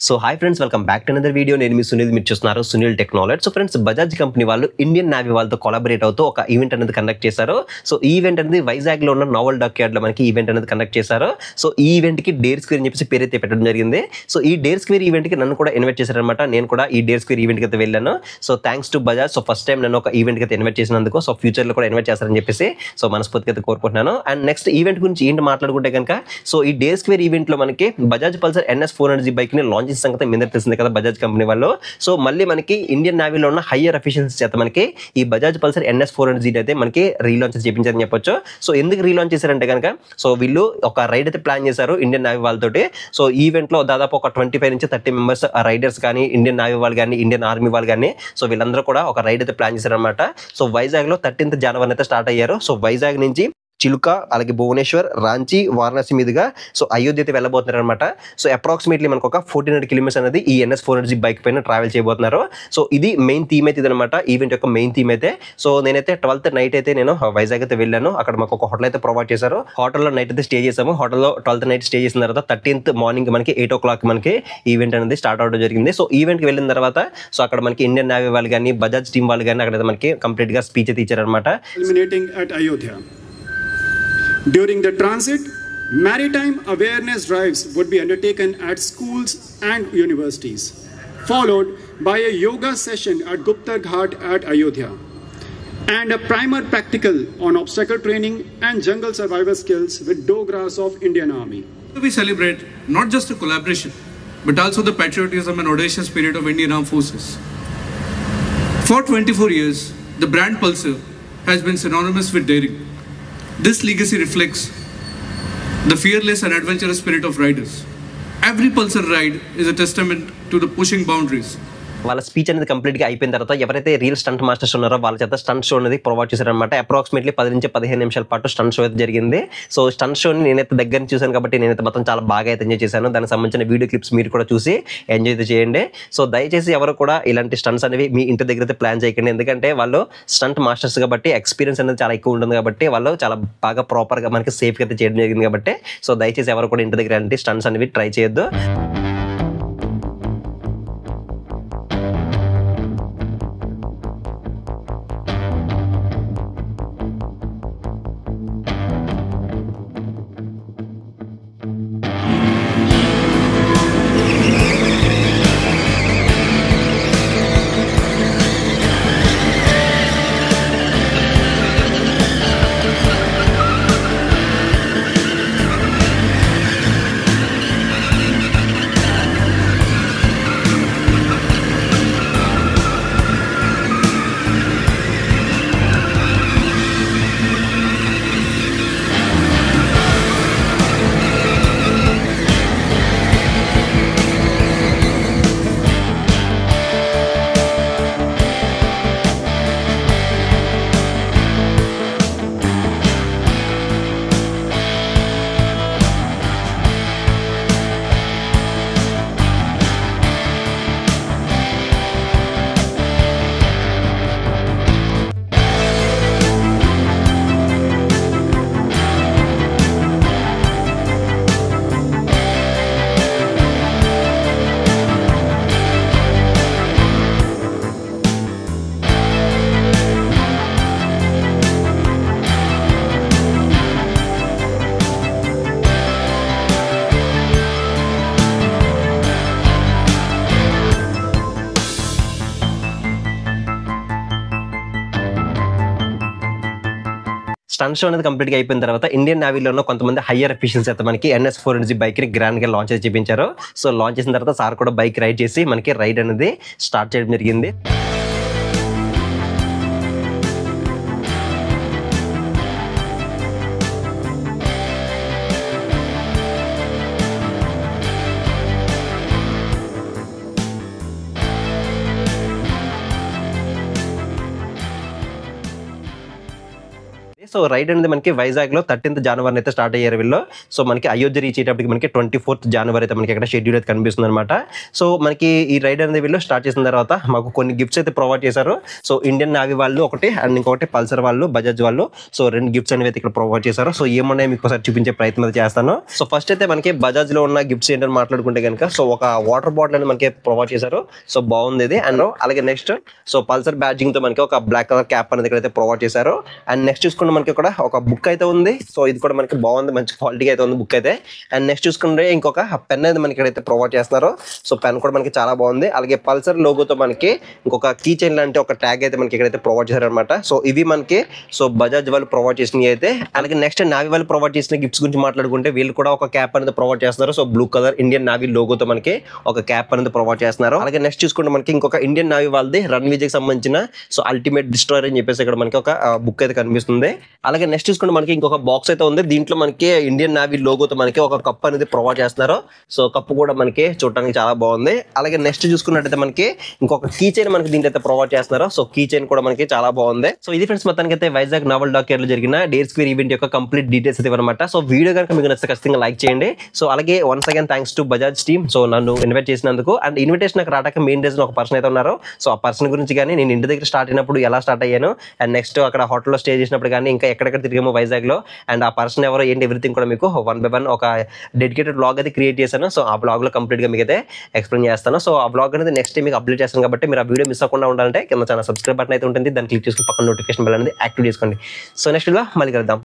So hi friends, welcome back to another video. నేను మీ సునీల్, మీరు చూస్తున్నారు Sunil technology. So friends, Bajaj company వాళ్ళు ఇండియన్ నేవీ వాళ్ళతో కొలాబరేట్ అవుతూ ఒక ఈవెంట్ అనేది కండక్ట్ చేశారు. సో ఈ ఈవెంట్ అనేది వైజాగ్ లో ఉన్న నోవల్ డాక్యార్డ్ లో మనకి ఈవెంట్ అనేది కండక్ట్ చేశారు. సో ఈ ఈవెంట్ కి డేర్ స్క్వేర్ అని చెప్పేసి పేరైతే పెట్టడం జరిగింది. సో ఈ డేర్ స్క్వేర్ ఈవెంట్ కి నన్ను కూడా ఇన్వైట్ చేశారనమాట. నేను కూడా ఈ డేర్ స్క్వేర్ ఈవెంట్ కి అయితే వెళ్ళాను. So thanks to Bajaj. So first time నన్ను ఒక ఈవెంట్ కి అయితే ఇన్వైట్ చేసినందుకు, సో ఫ్యూచర్ లో కూడా ఇన్వైట్ చేస్తారని చెప్పేసి సో మనస్ఫూర్తిగా అయితే కోరుకుంటున్నాను. అండ్ నెక్స్ట్ ఈవెంట్ గురించి ఏంటి మాట్లాడుకుంటే కనుక, సో ఈ డేర్ స్క్వేర్ ఈవెంట్ లో మనకి బజాజ్ పల్సర్ NS 400 బైక్ ని లాంచ్ చేసిన సంగతి మీ తెలిసింది కదా బజాజ్ కంపెనీ వాళ్ళు. సో మళ్ళీ మనకి ఇండియన్ నేవీలో ఉన్న హయ్యర్ అఫీషియల్స్ చేత మనకి ఈ బజాజ్ పల్సర్ NS 400 అయితే మనకి రీలాంచ్ చేయించారని చెప్పొచ్చు. సో ఎందుకు రీలాంచ్ చేశారంటే కనుక, సో వీళ్ళు ఒక రైడ్ అయితే ప్లాన్ చేశారు ఇండియన్ నేవీ వాళ్ళతోటి. సో ఈవెంట్ లో దాదాపు ఒక 25 నుంచి 30 మెంబర్స్ రైడర్స్ కానీ, ఇండియన్ నేవీ వాళ్ళు కానీ, ఇండియన్ ఆర్మీ వాళ్ళు కానీ, సో వీళ్ళందరూ కూడా ఒక రైడ్ అయితే ప్లాన్ చేశారనమాట. సో వైజాగ్ లో 13th జనవరి అయితే స్టార్ట్ అయ్యారు. సో వైజాగ్ నుంచి చిలుక, అలాగే భువనేశ్వర్, రాంచీ, వారణాసి మీదుగా సో అయోధ్య అయితే వెళ్ళబోతున్నారు అనమాట. సో అప్రాక్సిమేట్లీ మనకు ఒక 1400 కిలోమీటర్స్ అనేది ఈ NS 400 బైక్ పైన ట్రావెల్ చేయబోతున్నారు. సో ఇది మెయిన్ థీమ్ అయితే ఇదనమాట, ఈవెంట్ యొక్క మెయిన్ థీమ్ అయితే. సో నేనైతే 12th నైట్ అయితే నేను వైజాగ్ అయితే వెళ్ళాను. అక్కడ మాకు ఒక హోటల్ అయితే ప్రొవైడ్ చేశారు. హోటల్లో నైట్ అయితే స్టే చేసాము. హోటల్లో 12th నైట్ స్టే చేసిన తర్వాత 13th మార్నింగ్ మనకి 8 o'clock మనకి ఈవెంట్ అనేది స్టార్ట్ అవడం జరిగింది. సో ఈవెంట్కి వెళ్ళిన తర్వాత సో అక్కడ మనకి ఇండియన్ నేవీ వాళ్ళు కానీ, బజాజ్ టీమ్ వాళ్ళు కానీ అక్కడ మనకి కంప్లీట్ గా స్పీచ్ అయితే ఇచ్చారనమాట. During the transit, maritime awareness drives would be undertaken at schools and universities, followed by a yoga session at Gupta Ghat at Ayodhya, and a primer practical on obstacle training and jungle survival skills with Dogras of Indian Army. We celebrate not just a collaboration, but also the patriotism and audacious spirit of Indian Armed Forces. For 24 years, the brand Pulsar has been synonymous with daring. This legacy reflects the fearless and adventurous spirit of riders. Every Pulsar ride is a testament to the pushing boundaries. వాళ్ళ speech అనేది complete గా అయిపోయిన తర్వాత ఎవరైతే real stunt masters ఉన్నారో వాళ్ళ చేత stunt show అనేది ప్రొవైడ్ చేశారనమాట. అప్రాక్సిమేట్లీ 10 నుంచి 15 నిమిషాల పాటు స్టంట్ షో అయితే జరిగింది. సో స్టంట్ షోని నేనైతే దగ్గర నుంచి చూశాను కాబట్టి నేనైతే మొత్తం చాలా బాగా అయితే ఎంజాయ్ చేశాను. దానికి సంబంధించిన వీడియో క్లిప్స్ మీరు కూడా చూసి ఎంజాయ్ అయితే చేయండి. సో దయచేసి ఎవరు కూడా ఇలాంటి స్టంట్స్ అనేవి మీ ఇంటి దగ్గర అయితే ప్లాన్ చేయకండి. ఎందుకంటే వాళ్ళు స్టంట్ మాస్టర్స్ కాబట్టి ఎక్స్పీరియన్స్ అనేది చాలా ఎక్కువ ఉంటుంది కాబట్టి వాళ్ళు చాలా బాగా ప్రాపర్ గా మనకి సేఫ్ గా అయితే చేయడం జరిగింది కాబట్టి సో దయచేసి ఎవరు కూడా ఇంటి దగ్గర ఇలాంటి స్టంట్స్ అనేవి ట్రై చేయొద్దు. స్టంట్ షో అనేది కంప్లీట్ గా అయిపోయిన తర్వాత ఇండియన్ నేవీలో ఉన్న కొంతమంది హయ్యర్ అఫీషియల్స్ అయితే మనకి NS 400 బైక్ ని గ్రాండ్ గా లాంచ్ చేసి చూపించారు. సో లాంచ్ చేసిన తర్వాత సార్ కూడా బైక్ రైడ్ చేసి మనకి రైడ్ అనేది స్టార్ట్ చేయడం జరిగింది. సో రైడ్ అనేది మనకి వైజాగ్ లో 13th జనవరి అయితే స్టార్ట్ అయ్యారు వీళ్ళు. సో మనకి అయోధ్య రీచ్ అయ్యేటప్పటికి మనకి 24th జనవరి అయితే మనకి ఇక్కడ షెడ్యూల్ అయితే కనిపిస్తుంది అనమాట. సో మనకి ఈ రైడ్ అనేది వీళ్ళు స్టార్ట్ చేసిన తర్వాత మాకు కొన్ని గిఫ్ట్స్ అయితే ప్రొవైడ్ చేశారు. సో ఇండియన్ నావీ వాళ్ళు ఒకటి అండ్ ఇంకొకటి పల్సర్ వాళ్ళు, బజాజ్ వాళ్ళు. సో 2 గిఫ్ట్స్ అనేవి అయితే ఇక్కడ ప్రొవైడ్ చేశారు. సో ఏమున్నాయి మీకు ఒకసారి చూపించే ప్రయత్నం అయితే చేస్తాను. సో ఫస్ట్ అయితే మనకి బజాజ్ లో ఉన్న గిఫ్ట్స్ ఏంటని మాట్లాడుకుంటే కనుక సో ఒక వాటర్ బాటిల్ అనేది మనకి ప్రొవైడ్ చేశారు. సో బాగుంది ఇది. అండ్ అలాగే నెక్స్ట్ సో పల్సర్ బ్యాడ్జింగ్ తో మనకి ఒక బ్లాక్ కలర్ క్యాప్ అనేది ఇక్కడ అయితే ప్రొవైడ్ చేశారు. అండ్ నెక్స్ట్ చూసుకుంటే మనకి ఇక్కడ ఒక బుక్ అయితే ఉంది. సో ఇది కూడా మనకి బాగుంది, మంచి క్వాలిటీ అయితే ఉంది బుక్ అయితే. అండ్ నెక్స్ట్ చూసుకుంటే ఇంకొక పెన్ అనేది మనకి ఇక్కడైతే ప్రొవైడ్ చేస్తున్నారు. సో పెన్ కూడా మనకి చాలా బాగుంది. అలాగే పల్సర్ లోగోతో మనకి ఇంకొక కీ చైన్ లాంటి ఒక ట్యాగ్ అయితే మనకి ఇక్కడైతే ప్రొవైడ్ చేశారు అనమాట. సో ఇవి మనకి సో బజాజ్ వాళ్ళు ప్రొవైడ్ చేసినవి అయితే. అలాగే నెక్స్ట్ నావీ వాళ్ళు ప్రొవైడ్ చేసిన గిఫ్ట్స్ గురించి మాట్లాడుకుంటే వీళ్ళు కూడా ఒక క్యాప్ అనేది ప్రొవైడ్ చేస్తున్నారు. So blue colour Indian navy లోగోతో మనకి ఒక క్యాప్ అనేది ప్రొవైడ్ చేస్తున్నారు. అలాగే నెక్స్ట్ చూసుకుంటే మనకి ఇంకొక ఇండియన్ నావీ వాళ్ళది రన్ విజయ్కి సంబంధించిన సో అల్టిమేట్ డిస్ట్రాయర్ అని చెప్పేసి ఇక్కడ మనకి ఒక బుక్ అయితే కనిపిస్తుంది. అలాగే నెక్స్ట్ చూసుకుంటే మనకి ఇంకొక బాక్స్ అయితే ఉంది. దీంట్లో మనకి ఇండియన్ నావీ లోగోతో మనకి ఒక కప్ అనేది ప్రొవైడ్ చేస్తున్నారు. సో కప్పు కూడా మనకి చూడడానికి చాలా బాగుంది. అలాగే నెక్స్ట్ చూసుకున్నట్టయితే మనకి ఇంకొక కీ చైన్ మనకి దీంట్లో అయితే ప్రొవైడ్ చేస్తున్నారు. సో కీ చైన్ కూడా మనకి చాలా బాగుంది. సో ఇది ఫ్రెండ్స్ మొత్తానికి అయితే వైజాగ్ నావల్ డాక్యార్డ్ లో జరిగిన డేర్ స్క్వేర్ ఈవెంట్ యొక్క కంప్లీట్ డీటెయిల్స్ అయితే అనమాట. సో వీడియో కనుక మీకు నచ్చితే ఖచ్చితంగా లైక్ చేయండి. సో అలాగే once again thanks to Bajaj team. So నన్ను ఇన్వైట్ చేసినందుకు. అండ్ ఇన్విటేషన్ నాకు రావడానికి మెయిన్ రీజన్ ఒక పర్సన్ అయితే ఉన్నారు. సో ఆ పర్సన్ గురించి కానీ నేను ఇంటి దగ్గర స్టార్ట్ అయినప్పుడు ఎలా స్టార్ట్ అయ్యాను అండ్ నెక్స్ట్ అక్కడ హోటల్లో స్టే చేసినప్పుడు కానీ ఇంకా ఎక్కడెక్కడ తిరిగామో వైజాగ్ లో అండ్ ఆ పర్సన్ ఎవరో ఏంటి ఎవ్రీథింగ్ కూడా మీకు 1 by 1 ఒక డెడికేటెడ్ బ్లాగ్ అయితే క్రియేట్ చేశాను. సో ఆ బ్లాగ్ లో కంప్లీట్ గా మీకు అయితే ఎక్స్ప్లెయిన్ చేస్తాను. సో ఆ బ్లాగ్ అనేది నెక్స్ట్ మీకు అప్డేట్ చేస్తాను కాబట్టి మీరు ఆ వీడియో మిస్ అవ్వకుండా ఉండాలంటే కింద చాలా సబ్స్క్రైబ్ బటన్ అయితే ఉంటుంది. దాన్ని క్లిక్ చేసుకుని పక్కన నోటిఫికేషన్ బెల్ అనేది యాక్టివ్ చేసుకోండి. సో నెక్స్ట్ మళ్ళీ కలుద్దాం.